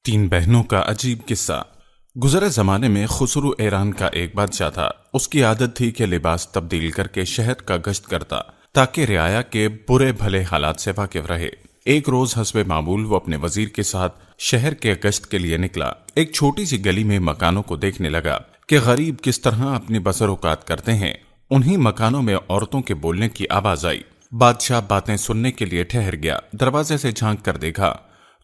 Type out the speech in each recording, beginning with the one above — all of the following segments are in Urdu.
تین بہنوں کا عجیب قصہ۔ گزرے زمانے میں خسرو ایران کا ایک بادشاہ تھا۔ اس کی عادت تھی کہ لباس تبدیل کر کے شہر کا گشت کرتا تاکہ رعایا کے برے بھلے حالات سے واقف رہے۔ ایک روز حسب معمول وہ اپنے وزیر کے ساتھ شہر کے گشت کے لیے نکلا۔ ایک چھوٹی سی گلی میں مکانوں کو دیکھنے لگا کہ غریب کس طرح اپنی بسر اوقات کرتے ہیں۔ انہی مکانوں میں عورتوں کے بولنے کی آواز آئی۔ بادشاہ باتیں سننے کے لیے ٹھہر گیا۔ دروازے سے جھانک کر دیکھا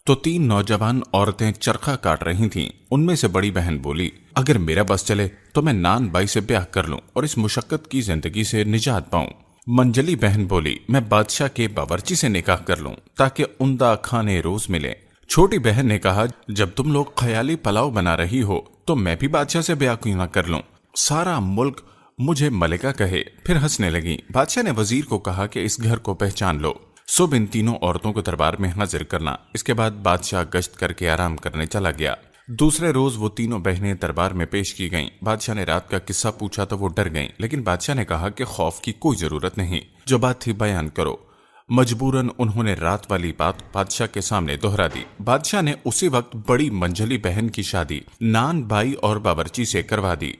تو تین نوجوان عورتیں چرخہ کاٹ رہی تھیں۔ ان میں سے بڑی بہن بولی، اگر میرا بس چلے تو میں نان بائی سے بیاہ کر لوں اور اس مشقت کی زندگی سے نجات پاؤں۔ منجلی بہن بولی، میں بادشاہ کے باورچی سے نکاح کر لوں تاکہ عمدہ کھانے روز ملے۔ چھوٹی بہن نے کہا، جب تم لوگ خیالی پلاؤ بنا رہی ہو تو میں بھی بادشاہ سے بیاہ کیوں نہ کر لوں، سارا ملک مجھے ملکہ کہے۔ پھر ہنسنے لگی۔ بادشاہ نے وزیر کو کہا کہ اس گھر کو پہچان لو، صبح ان تینوں عورتوں کو دربار میں حاضر کرنا۔ اس کے بعد بادشاہ گشت کر کے آرام کرنے چلا گیا۔ دوسرے روز وہ تینوں بہنیں دربار میں پیش کی گئیں۔ بادشاہ نے رات کا قصہ پوچھا تو وہ ڈر گئیں، لیکن بادشاہ نے کہا کہ خوف کی کوئی ضرورت نہیں، جو بات تھی بیان کرو۔ مجبوراً انہوں نے رات والی بات بادشاہ کے سامنے دہرا دی۔ بادشاہ نے اسی وقت بڑی منجلی بہن کی شادی نان بائی اور باورچی سے کروا دی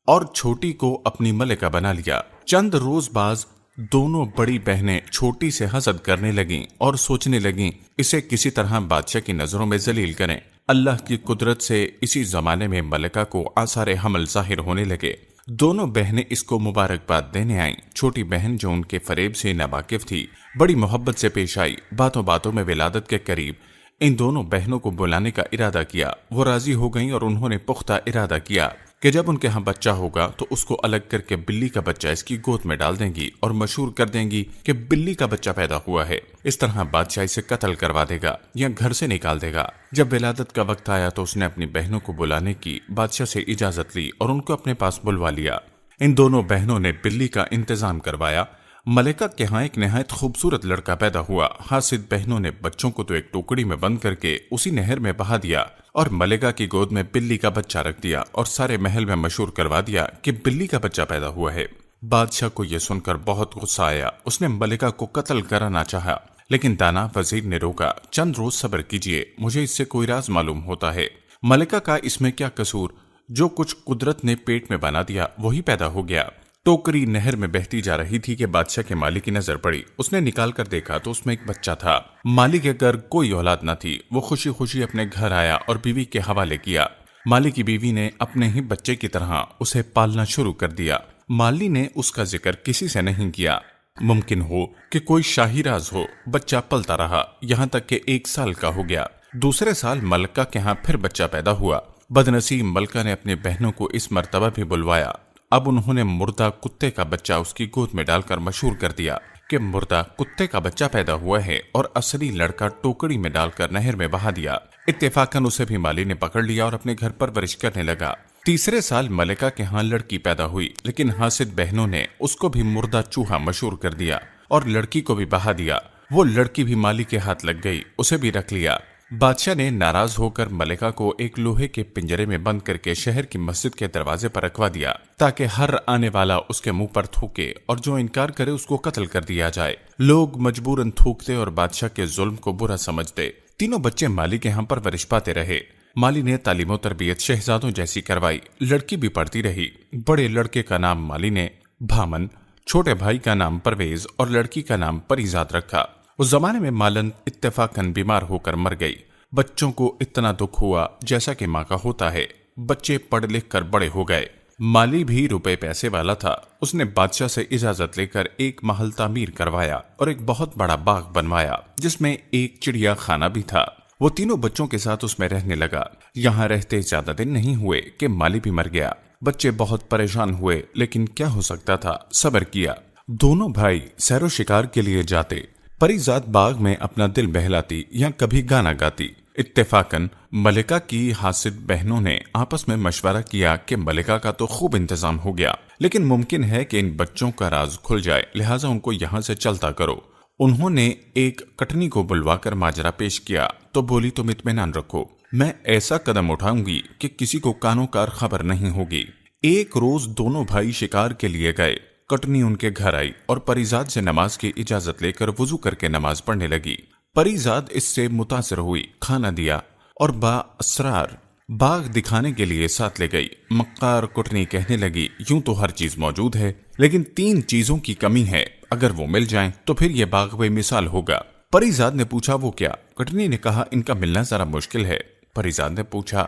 اور چھوٹی کو اپنی ملکہ بنا لیا۔ چند روز بعد دونوں بڑی بہنیں چھوٹی سے حسد کرنے لگیں اور سوچنے لگیں اسے کسی طرح بادشاہ کی نظروں میں ذلیل کریں۔ اللہ کی قدرت سے اسی زمانے میں ملکہ کو آثار حمل ظاہر ہونے لگے۔ دونوں بہنیں اس کو مبارکباد دینے آئیں۔ چھوٹی بہن جو ان کے فریب سے ناواقف تھی بڑی محبت سے پیش آئی۔ باتوں باتوں میں ولادت کے قریب ان دونوں بہنوں کو بلانے کا ارادہ کیا۔ وہ راضی ہو گئیں اور انہوں نے پختہ ارادہ کیا کہ جب ان کے ہاں بچہ ہوگا تو اس کو الگ کر کے بلی کا بچہ اس کی گود میں ڈال دیں گی اور مشہور کر دیں گی کہ بلی کا بچہ پیدا ہوا ہے۔ اس طرح بادشاہ اسے قتل کروا دے گا یا گھر سے نکال دے گا۔ جب ولادت کا وقت آیا تو اس نے اپنی بہنوں کو بلانے کی بادشاہ سے اجازت لی اور ان کو اپنے پاس بلوا لیا۔ ان دونوں بہنوں نے بلی کا انتظام کروایا۔ ملکہ کے ہاں ایک نہایت خوبصورت لڑکا پیدا ہوا۔ حاسد بہنوں نے بچوں کو تو ایک ٹوکری میں بند کر کے اسی نہر میں بہا دیا اور ملکہ کی گود میں بلی کا بچہ رکھ دیا اور سارے محل میں مشہور کروا دیا کہ بلی کا بچہ پیدا ہوا ہے۔ بادشاہ کو یہ سن کر بہت غصہ آیا۔ اس نے ملکہ کو قتل کرانا چاہا، لیکن دانا وزیر نے روکا۔ چند روز صبر کیجیے، مجھے اس سے کوئی راز معلوم ہوتا ہے۔ ملکہ کا اس میں کیا قصور؟ جو کچھ قدرت نے پیٹ میں بنا دیا وہی پیدا ہو گیا۔ ٹوکری نہر میں بہتی جا رہی تھی کہ بادشاہ کے مالی کی نظر پڑی۔ اس نے نکال کر دیکھا تو اس میں ایک بچہ تھا۔ مالی کے گھر کوئی اولاد نہ تھی۔ وہ خوشی خوشی اپنے گھر آیا اور بیوی کے حوالے کیا۔ مالی کی بیوی نے اپنے ہی بچے کی طرح اسے پالنا شروع کر دیا۔ مالی نے اس کا ذکر کسی سے نہیں کیا۔ ممکن ہو کہ کوئی شاہی راز ہو۔ بچہ پلتا رہا یہاں تک کہ 1 سال کا ہو گیا۔ دوسرے سال ملکہ کے ہاں پھر بچہ پیدا ہوا۔ بدنصیب ملکہ نے اپنی بہنوں کو اس مرتبہ بھی بلوایا۔ اب انہوں نے مردہ کتے کا بچہ اس کی گود میں ڈال کر مشہور کر دیا کہ مردہ کتے کا بچہ پیدا ہوا ہے اور اصلی لڑکا ٹوکری میں ڈال کر نہر میں بہا دیا۔ اتفاقاً اسے بھی مالی نے پکڑ لیا اور اپنے گھر پرورش کرنے لگا۔ تیسرے سال ملکہ کے ہاں لڑکی پیدا ہوئی، لیکن حاسد بہنوں نے اس کو بھی مردہ چوہا مشہور کر دیا اور لڑکی کو بھی بہا دیا۔ وہ لڑکی بھی مالی کے ہاتھ لگ گئی، اسے بھی رکھ لیا۔ بادشاہ نے ناراض ہو کر ملکہ کو ایک لوہے کے پنجرے میں بند کر کے شہر کی مسجد کے دروازے پر رکھوا دیا تاکہ ہر آنے والا اس کے منہ پر تھوکے اور جو انکار کرے اس کو قتل کر دیا جائے۔ لوگ مجبوراً تھوکتے اور بادشاہ کے ظلم کو برا سمجھتے۔ تینوں بچے مالی کے ہاں پرورش پاتے رہے۔ مالی نے تعلیم و تربیت شہزادوں جیسی کروائی۔ لڑکی بھی پڑھتی رہی۔ بڑے لڑکے کا نام مالی نے بھامن، چھوٹے بھائی کا نام پرویز اور لڑکی کا نام پریزاد رکھا۔ اس زمانے میں مالن اتفاقاً بیمار ہو کر مر گئی۔ بچوں کو اتنا دکھ ہوا جیسا کہ ماں کا ہوتا ہے۔ بچے پڑھ لکھ کر بڑے ہو گئے۔ مالی بھی روپے پیسے والا تھا۔ اس نے بادشاہ سے اجازت لے کر ایک محل تعمیر کروایا اور ایک بہت بڑا باغ بنوایا جس میں ایک چڑیا خانہ بھی تھا۔ وہ تینوں بچوں کے ساتھ اس میں رہنے لگا۔ یہاں رہتے زیادہ دن نہیں ہوئے کہ مالی بھی مر گیا۔ بچے بہت پریشان ہوئے، لیکن کیا ہو سکتا تھا، صبر کیا۔ دونوں بھائی سیر و شکار کے لیے جاتے۔ پریزاد باغ میں اپنا دل بہلاتی یا کبھی گانا گاتی۔ اتفاقاً ملکہ کی حاسد بہنوں نے آپس میں مشورہ کیا کہ ملکہ کا تو خوب انتظام ہو گیا، لیکن ممکن ہے کہ ان بچوں کا راز کھل جائے، لہٰذا ان کو یہاں سے چلتا کرو۔ انہوں نے ایک کٹنی کو بلوا کر ماجرا پیش کیا تو بولی، تم اطمینان رکھو، میں ایسا قدم اٹھاؤں گی کہ کسی کو کانوں کار خبر نہیں ہوگی۔ ایک روز دونوں بھائی شکار کے لیے گئے۔ کٹنی ان کے گھر آئی اور پریزاد سے نماز کی اجازت لے کر وضو کر کے نماز پڑھنے لگی۔ پریزاد اس سے متاثر ہوئی، کھانا دیا اور با اسرار باغ دکھانے کے لیے ساتھ لے گئی۔ مکار کٹنی کہنے لگی، یوں تو ہر چیز موجود ہے، لیکن 3 چیزوں کی کمی ہے، اگر وہ مل جائیں تو پھر یہ باغ بے مثال ہوگا۔ پری زاد نے پوچھا وہ کیا؟ کٹنی نے کہا ان کا ملنا ذرا مشکل ہے۔ پری زاد نے پوچھا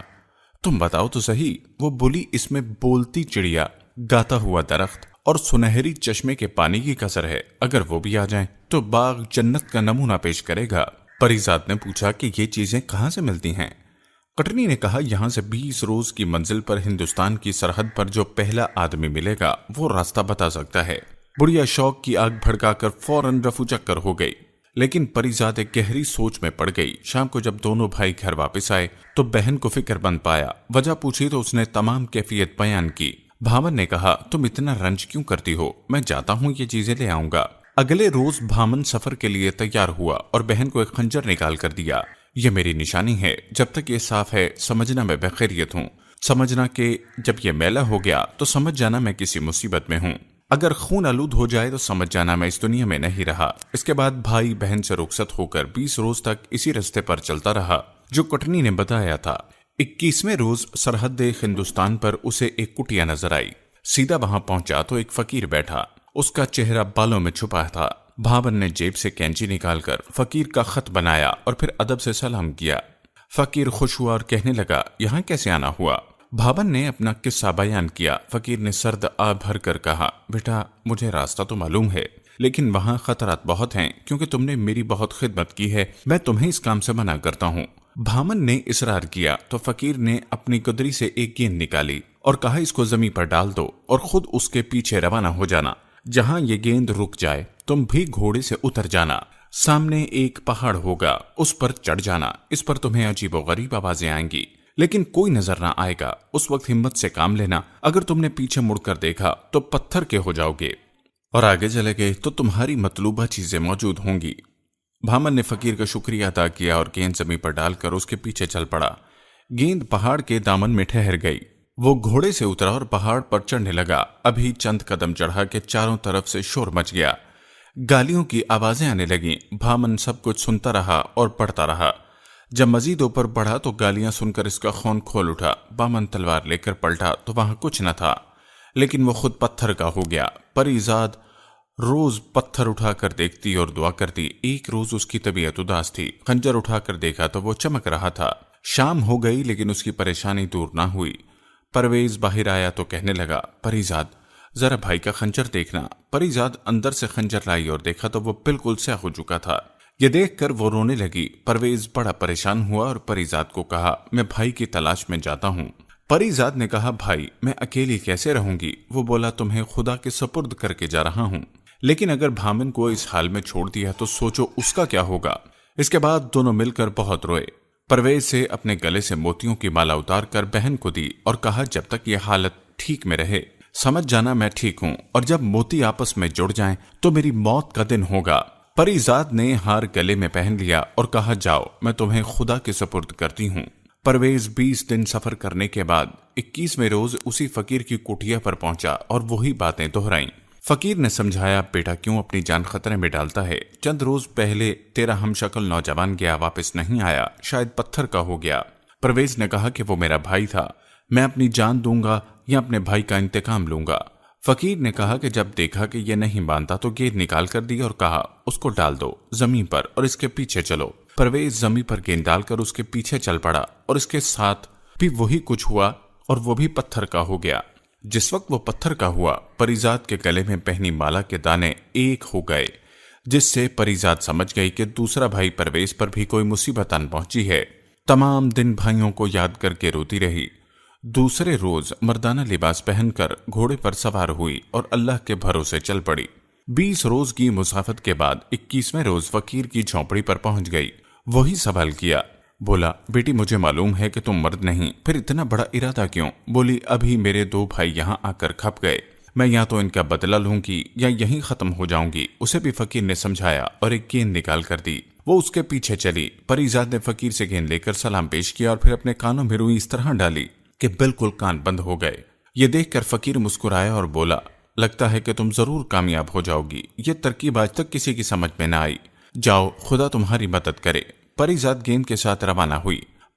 تم بتاؤ تو صحیح۔ وہ بولی اس میں بولتی چڑیا، گاتا ہوا درخت اور سنہری چشمے کے پانی کی کثر ہے، اگر وہ بھی آ جائیں تو باغ جنت کا نمونہ پیش کرے گا۔ پری زاد نے پوچھا کہ یہ چیزیں کہاں سے ملتی ہیں؟ کٹنی نے کہا یہاں سے 20 روز کی منزل پر ہندوستان کی سرحد پر جو پہلا آدمی ملے گا وہ راستہ بتا سکتا ہے۔ بڑھیا شوق کی آگ بھڑکا کر فوراً رفو چکر ہو گئی، لیکن پری زاد ایک گہری سوچ میں پڑ گئی۔ شام کو جب دونوں بھائی گھر واپس آئے تو بہن کو فکر مند پایا۔ وجہ پوچھی تو اس نے تمام کیفیت بیان کی۔ بھامن نے کہا تم اتنا رنج کیوں کرتی ہو، میں جاتا ہوں یہ چیزیں لے آؤں گا۔ اگلے روز بھامن سفر کے لیے تیار ہوا اور بہن کو ایک خنجر نکال کر دیا۔ یہ میری نشانی ہے، جب تک یہ صاف ہے سمجھنا میں بخیریت ہوں، سمجھنا کہ جب یہ میلا ہو گیا تو سمجھ جانا میں کسی مصیبت میں ہوں، اگر خون آلود ہو جائے تو سمجھ جانا میں اس دنیا میں نہیں رہا۔ اس کے بعد بھائی بہن سے رخصت ہو کر 20 روز تک اسی رستے پر چلتا رہا جو کٹنی نے بتایا تھا۔ 21ویں روز سرحد ہندوستان پر اسے ایک کٹیا نظر آئی۔ سیدھا وہاں پہنچا تو ایک فقیر بیٹھا، اس کا چہرہ بالوں میں چھپا تھا۔ بھاون نے جیب سے کینچی نکال کر فقیر کا خط بنایا اور پھر ادب سے سلام کیا۔ فقیر خوش ہوا اور کہنے لگا یہاں کیسے آنا ہوا؟ بھاون نے اپنا قصہ بیان کیا۔ فقیر نے سرد آ بھر کر کہا بیٹا مجھے راستہ تو معلوم ہے، لیکن وہاں خطرات بہت ہیں، کیونکہ تم نے میری بہت خدمت کی ہے، میں تمہیں اس کام سے منع کرتا ہوں۔ بھامن نے اصرار کیا تو فقیر نے اپنی گدری سے ایک گیند نکالی اور کہا اس کو زمین پر ڈال دو اور خود اس کے پیچھے روانہ ہو جانا۔ جہاں یہ گیند رک جائے تم بھی گھوڑے سے اتر جانا، سامنے ایک پہاڑ ہوگا، اس پر چڑھ جانا، اس پر تمہیں عجیب و غریب آوازیں آئیں گی، لیکن کوئی نظر نہ آئے گا۔ اس وقت ہمت سے کام لینا، اگر تم نے پیچھے مڑ کر دیکھا تو پتھر کے ہو جاؤ گے، اور آگے چلے گئے تو تمہاری مطلوبہ چیزیں موجود ہوں گی۔ بھامن نے فقیر کا شکریہ ادا کیا اور گیند زمین پر ڈال کر اس کے پیچھے چل پڑا۔ گیند پہاڑ کے دامن میں ٹھہر گئی۔ وہ گھوڑے سے اترا اور پہاڑ پر چڑھنے لگا۔ ابھی چند قدم چڑھا کہ چاروں طرف سے شور مچ گیا، گالیوں کی آوازیں آنے لگیں۔ بھامن سب کچھ سنتا رہا اور پڑھتا رہا۔ جب مزید اوپر بڑھا تو گالیاں سن کر اس کا خون کھول اٹھا۔ بھامن تلوار لے کر پلٹا تو وہاں کچھ نہ تھا، لیکن وہ خود پتھر کا ہو گیا۔ پری زاد روز پتھر اٹھا کر دیکھتی اور دعا کرتی۔ ایک روز اس کی طبیعت اداس تھی، خنجر اٹھا کر دیکھا تو وہ چمک رہا تھا۔ شام ہو گئی لیکن اس کی پریشانی دور نہ ہوئی۔ پرویز باہر آیا تو کہنے لگا پری زاد ذرا بھائی کا خنجر دیکھنا۔ پری زاد اندر سے خنجر لائی اور دیکھا تو وہ بالکل سیاہ ہو چکا تھا۔ یہ دیکھ کر وہ رونے لگی۔ پرویز بڑا پریشان ہوا اور پری زاد کو کہا میں بھائی کی تلاش میں جاتا ہوں۔ پری زاد نے کہا بھائی میں اکیلی کیسے رہوں گی؟ وہ بولا تمہیں خدا کے سپرد کر کے جا رہا ہوں، لیکن اگر بھامن کو اس حال میں چھوڑ دیا تو سوچو اس کا کیا ہوگا۔ اس کے بعد دونوں مل کر بہت روئے۔ پرویز سے اپنے گلے سے موتیوں کی مالا اتار کر بہن کو دی اور کہا جب تک یہ حالت ٹھیک میں رہے سمجھ جانا میں ٹھیک ہوں، اور جب موتی آپس میں جڑ جائیں تو میری موت کا دن ہوگا۔ پری زاد نے ہار گلے میں پہن لیا اور کہا جاؤ میں تمہیں خدا کے سپرد کرتی ہوں۔ پرویز 20 دن سفر کرنے کے بعد 21ویں روز اسی فقیر کی کٹیا پر پہنچا اور وہی باتیں دہرائیں۔ فقیر نے سمجھایا بیٹا کیوں اپنی جان خطرے میں ڈالتا ہے؟ چند روز پہلے تیرا ہم شکل نوجوان گیا، واپس نہیں آیا، شاید پتھر کا ہو گیا۔ پرویز نے کہا کہ وہ میرا بھائی تھا، میں اپنی جان دوں گا یا اپنے بھائی کا انتقام لوں گا۔ فقیر نے کہا کہ جب دیکھا کہ یہ نہیں مانتا تو گیند نکال کر دی اور کہا اس کو ڈال دو زمین پر اور اس کے پیچھے چلو۔ پرویز زمین پر گیند ڈال کر اس کے پیچھے چل پڑا اور اس کے ساتھ بھی وہی کچھ ہوا اور وہ بھی پتھر کا ہو گیا۔ جس وقت وہ پتھر کا ہوا پری زاد کے گلے میں پہنی مالا کے دانے ایک ہو گئے، جس سے پری زاد سمجھ گئی کہ دوسرا بھائی پرویز پر بھی کوئی مصیبت آن پہنچی ہے۔ تمام دن بھائیوں کو یاد کر کے روتی رہی۔ دوسرے روز مردانہ لباس پہن کر گھوڑے پر سوار ہوئی اور اللہ کے بھروسے چل پڑی۔ 20 روز کی مسافت کے بعد 21ویں روز فقیر کی جھونپڑی پر پہنچ گئی۔ وہی سوال کیا، بولا بیٹی مجھے معلوم ہے کہ تم مرد نہیں، پھر اتنا بڑا ارادہ کیوں؟ بولی ابھی میرے 2 بھائی یہاں آ کر کھپ گئے، میں یا تو ان کا بدلہ لوں گی یا یہیں ختم ہو جاؤں گی۔ اسے بھی فقیر نے سمجھایا اور ایک گیند نکال کر دی، وہ اس کے پیچھے چلی۔ پری زاد نے فقیر سے گیند لے کر سلام پیش کیا اور پھر اپنے کانوں میں روئی اس طرح ڈالی کہ بالکل کان بند ہو گئے۔ یہ دیکھ کر فقیر مسکرایا اور بولا لگتا ہے کہ تم ضرور کامیاب ہو جاؤ گی، یہ ترکیب آج تک کسی کی سمجھ میں نہ آئی، جاؤ خدا تمہاری مدد کرے۔ پری زاد گیند کے ساتھ روانہ ہوئی۔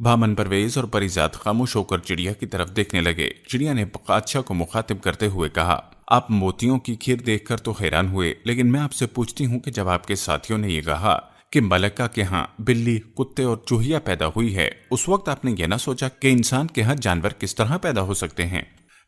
بھامن پرویز اور پریزاد خاموش ہو کر چڑیا کی طرف دیکھنے لگے۔ چڑیا نے بادشاہ کو مخاطب کرتے ہوئے کہا، آپ موتیوں کی کھیر دیکھ کر تو حیران ہوئے، لیکن میں آپ سے پوچھتی ہوں کہ جب آپ کے ساتھیوں نے یہ کہا کہ ملکہ کے ہاں بلی، کتے اور چوہیا پیدا ہوئی ہے، اس وقت آپ نے یہ نہ سوچا کہ انسان کے ہاں جانور کس طرح پیدا ہو سکتے ہیں؟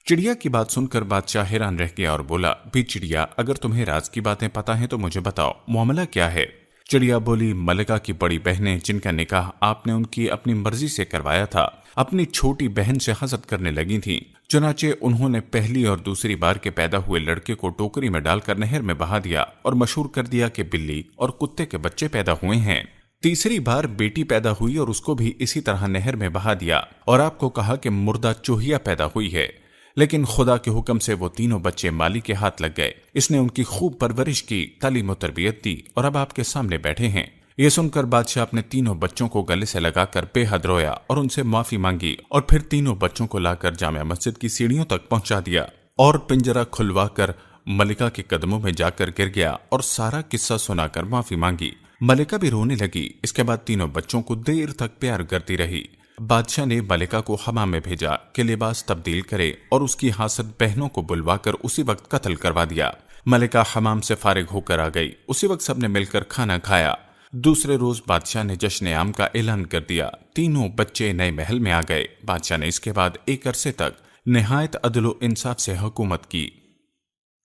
چڑیا کی بات سن کر بادشاہ حیران رہ گیا اور بولا، بھی چڑیا، اگر تمہیں راز کی باتیں پتہ ہیں تو مجھے بتاؤ، معاملہ کیا ہے؟ چڑیا بولی، ملکہ کی بڑی بہنیں جن کا نکاح آپ نے ان کی اپنی مرضی سے کروایا تھا، اپنی چھوٹی بہن سے حسد کرنے لگی تھیں، چنانچہ انہوں نے پہلی اور دوسری بار کے پیدا ہوئے لڑکے کو ٹوکری میں ڈال کر نہر میں بہا دیا اور مشہور کر دیا کہ بلی اور کتے کے بچے پیدا ہوئے ہیں۔ تیسری بار بیٹی پیدا ہوئی اور اس کو بھی اسی طرح نہر میں بہا دیا اور آپ کو کہا کہ مردہ چوہیا پیدا ہوئی ہے، لیکن خدا کے حکم سے وہ تینوں بچے مالی کے ہاتھ لگ گئے۔ اس نے ان کی خوب پرورش کی، تعلیم و تربیت دی اور اب آپ کے سامنے بیٹھے ہیں۔ یہ سن کر بادشاہ اپنے تینوں بچوں کو گلے سے لگا کر بے حد رویا اور ان سے معافی مانگی، اور پھر تینوں بچوں کو لا کر جامع مسجد کی سیڑھیوں تک پہنچا دیا اور پنجرہ کھلوا کر ملکہ کے قدموں میں جا کر گر گیا اور سارا قصہ سنا کر معافی مانگی۔ ملکہ بھی رونے لگی۔ اس کے بعد تینوں بچوں کو دیر تک پیار کرتی رہی۔ بادشاہ نے ملکہ کو حمام میں بھیجا کہ لباس تبدیل کرے اور اس کی حاسد بہنوں کو بلوا کر اسی وقت قتل کروا دیا۔ ملکہ حمام سے فارغ ہو کر آ گئی۔ اسی وقت سب نے مل کر کھانا کھایا۔ دوسرے روز بادشاہ نے جشن عام کا اعلان کر دیا۔ تینوں بچے نئے محل میں آ گئے۔ بادشاہ نے اس کے بعد ایک عرصے تک نہایت عدل و انصاف سے حکومت کی۔